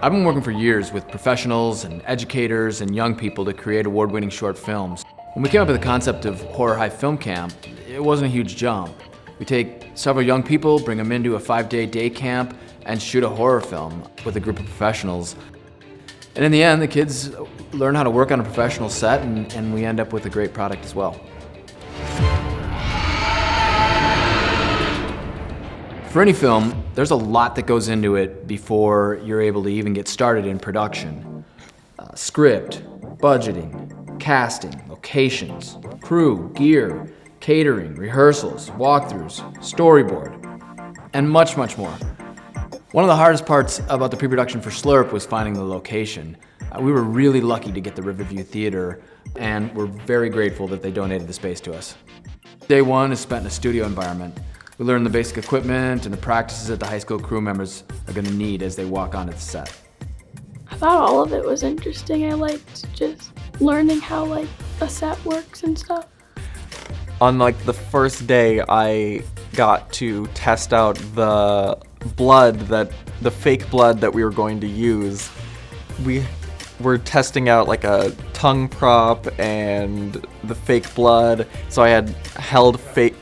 I've been working for years with professionals and educators and young people to create award-winning short films. When we came up with the concept of Horror High Film Camp, it wasn't a huge jump. We take several young people, bring them into a 5-day day camp, and shoot a horror film with a group of professionals. And in the end, the kids learn how to work on a professional set, and we end up with a great product as well. For any film, there's a lot that goes into it before you're able to even get started in production. Script, budgeting, casting, locations, crew, gear, catering, rehearsals, walkthroughs, storyboard, and much, much more. One of the hardest parts about the pre-production for SLURP was finding the location. We were really lucky to get the Riverview Theater, and we're very grateful that they donated the space to us. Day one is spent in a studio environment. We learn the basic equipment and the practices that the high school crew members are going to need as they walk onto the set. I thought all of it was interesting. I liked just learning how a set works and stuff. On the first day, I got to test out the fake blood that we were going to use. We were testing out a tongue prop and the fake blood. So I had held fake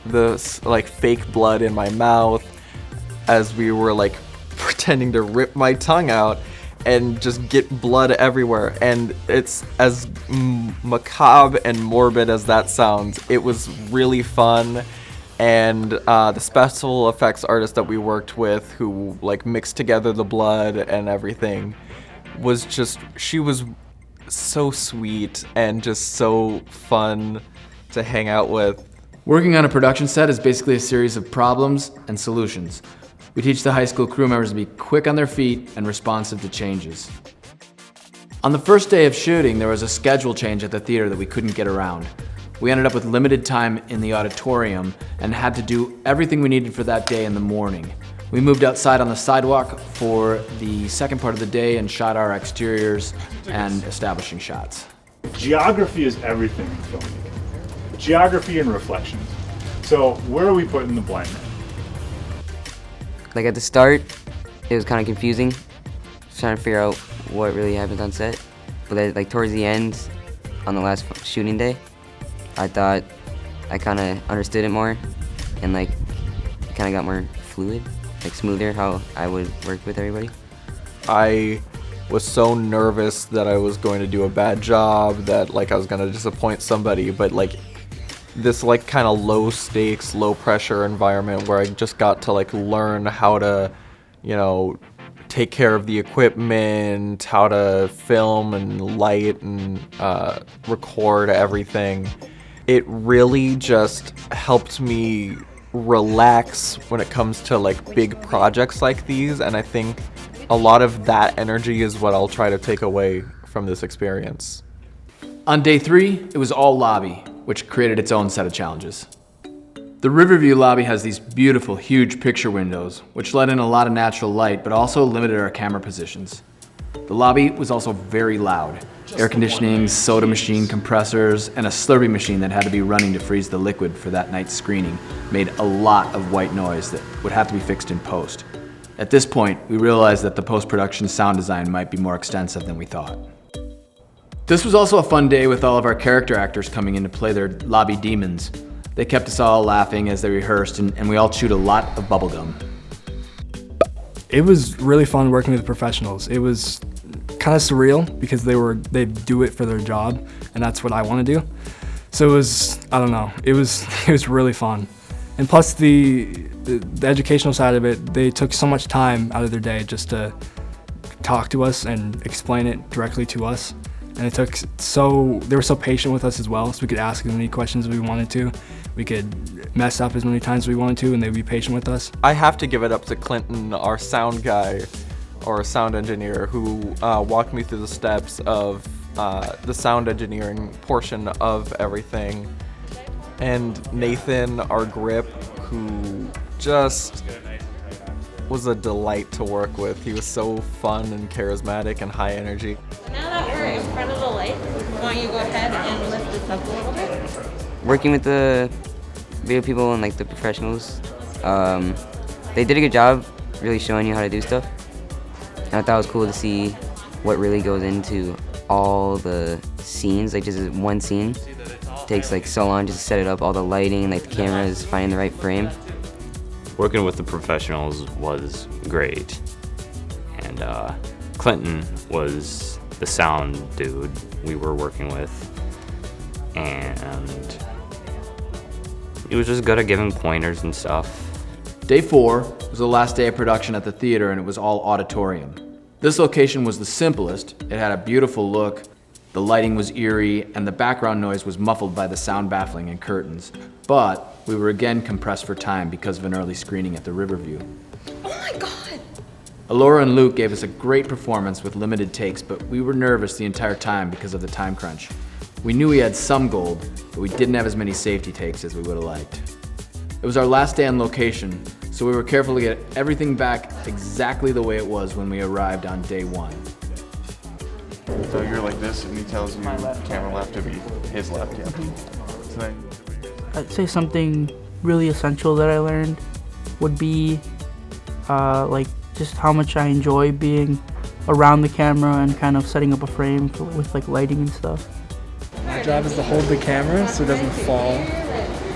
blood in my mouth as we were pretending to rip my tongue out and just get blood everywhere. And it's as macabre and morbid as that sounds. It was really fun. And the special effects artist that we worked with, who mixed together the blood and everything, she was so sweet and just so fun to hang out with. Working on a production set is basically a series of problems and solutions. We teach the high school crew members to be quick on their feet and responsive to changes. On the first day of shooting, there was a schedule change at the theater that we couldn't get around. We ended up with limited time in the auditorium and had to do everything we needed for that day in the morning. We moved outside on the sidewalk for the second part of the day and shot our exteriors and establishing shots. Geography is everything in filmmaking. Geography and reflections. So where are we putting the blend? At the start, it was kind of confusing, trying to figure out what really happens on set. But towards the end, on the last shooting day, I thought I kind of understood it more, and it kind of got more fluid, smoother how I would work with everybody. I was so nervous that I was going to do a bad job, that I was going to disappoint somebody, but this kind of low stakes, low pressure environment where I just got to learn how to, take care of the equipment, how to film and light and record everything. It really just helped me relax when it comes to big projects like these, and I think a lot of that energy is what I'll try to take away from this experience. On day 3, it was all lobby, which created its own set of challenges. The Riverview lobby has these beautiful, huge picture windows, which let in a lot of natural light, but also limited our camera positions. The lobby was also very loud. Air conditioning, soda machine, compressors, and a slurping machine that had to be running to freeze the liquid for that night's screening made a lot of white noise that would have to be fixed in post. At this point, we realized that the post-production sound design might be more extensive than we thought. This was also a fun day with all of our character actors coming in to play their lobby demons. They kept us all laughing as they rehearsed, and we all chewed a lot of bubblegum. It was really fun working with the professionals. It was kind of surreal because they do it for their job, and that's what I want to do. So it was, I don't know, it was really fun. And plus the educational side of it, they took so much time out of their day just to talk to us and explain it directly to us. And they were so patient with us as well, so we could ask as many questions as we wanted to. We could mess up as many times as we wanted to, and they'd be patient with us. I have to give it up to Clinton, our sound guy, or sound engineer, who walked me through the steps of the sound engineering portion of everything. And Nathan, our grip, who just was a delight to work with. He was so fun and charismatic and high energy. Now that we're in front of the light, why don't you go ahead and lift this up a little bit? Working with the video people and the professionals, they did a good job really showing you how to do stuff. And I thought it was cool to see what really goes into all the scenes. Like just one scene takes like so long just to set it up, all the lighting, like the cameras, finding the right frame. Working with the professionals was great. And Clinton was the sound dude we were working with. And he was just good at giving pointers and stuff. Day 4 was the last day of production at the theater, and it was all auditorium. This location was the simplest. It had a beautiful look, the lighting was eerie, and the background noise was muffled by the sound baffling and curtains. But we were again compressed for time because of an early screening at the Riverview. Oh my God! Alora and Luke gave us a great performance with limited takes, but we were nervous the entire time because of the time crunch. We knew we had some gold, but we didn't have as many safety takes as we would have liked. It was our last day on location, so we were careful to get everything back exactly the way it was when we arrived on day 1. So you're like this, and he tells you camera left to be his left, yeah. So then, I'd say something really essential that I learned would be like just how much I enjoy being around the camera and kind of setting up a frame with like lighting and stuff. My job is to hold the camera so it doesn't fall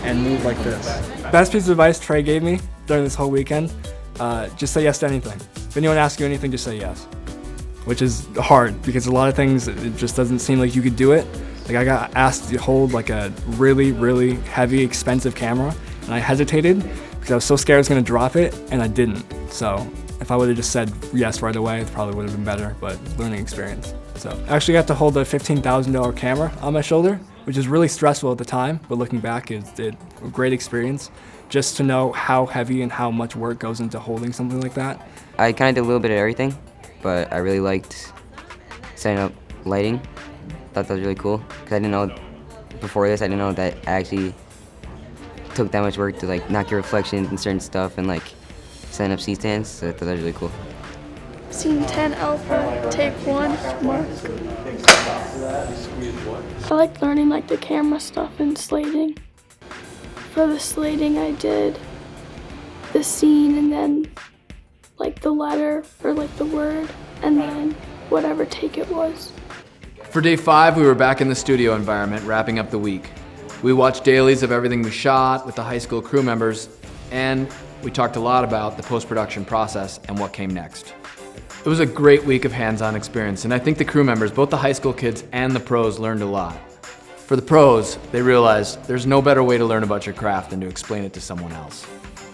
and move like this. Best piece of advice Trey gave me during this whole weekend, just say yes to anything. If anyone asks you anything, just say yes. Which is hard because a lot of things, it just doesn't seem like you could do it. Like I got asked to hold like a really, really heavy, expensive camera, and I hesitated because I was so scared I was gonna drop it, and I didn't. So if I would have just said yes right away, it probably would have been better, but learning experience. So I actually got to hold a $15,000 camera on my shoulder, which is really stressful at the time, but looking back, it's a great experience just to know how heavy and how much work goes into holding something like that. I kind of did a little bit of everything, but I really liked setting up lighting. Thought that was really cool, because I didn't know, before this, I didn't know that I actually took that much work to like knock your reflections and certain stuff and like setting up C-stands, so I thought that was really cool. Scene 10 Alpha, take 1, mark. I like learning like the camera stuff and slating. For the slating I did the scene and then like the letter or like the word and then whatever take it was. For day 5, we were back in the studio environment, wrapping up the week. We watched dailies of everything we shot with the high school crew members, and we talked a lot about the post-production process and what came next. It was a great week of hands-on experience, and I think the crew members, both the high school kids and the pros, learned a lot. For the pros, they realized there's no better way to learn about your craft than to explain it to someone else.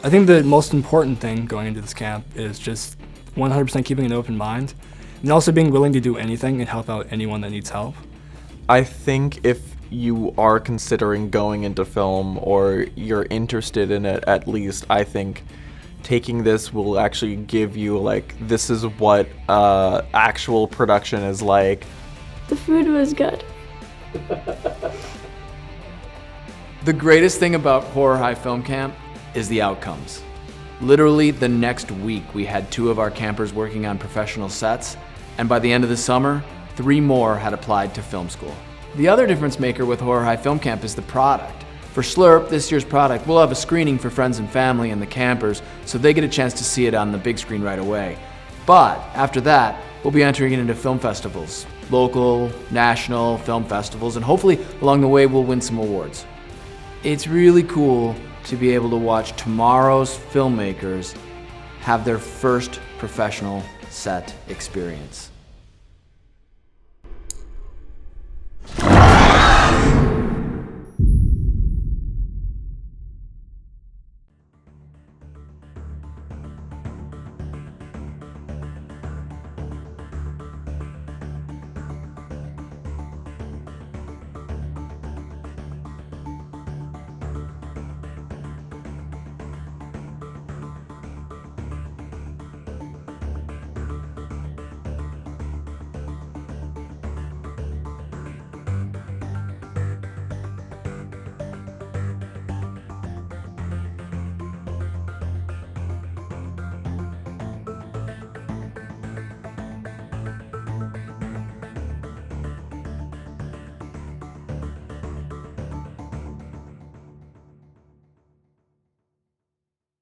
I think the most important thing going into this camp is just 100% keeping an open mind, and also being willing to do anything and help out anyone that needs help. I think if you are considering going into film or you're interested in it at least, I think taking this will actually give you like, this is what actual production is like. The food was good. The greatest thing about Horror High Film Camp is the outcomes. Literally the next week we had 2 of our campers working on professional sets, and by the end of the summer, 3 more had applied to film school. The other difference maker with Horror High Film Camp is the product. For SLURP, this year's product, we'll have a screening for friends and family and the campers so they get a chance to see it on the big screen right away. But after that, we'll be entering it into film festivals, local, national film festivals, and hopefully along the way we'll win some awards. It's really cool to be able to watch tomorrow's filmmakers have their first professional set experience.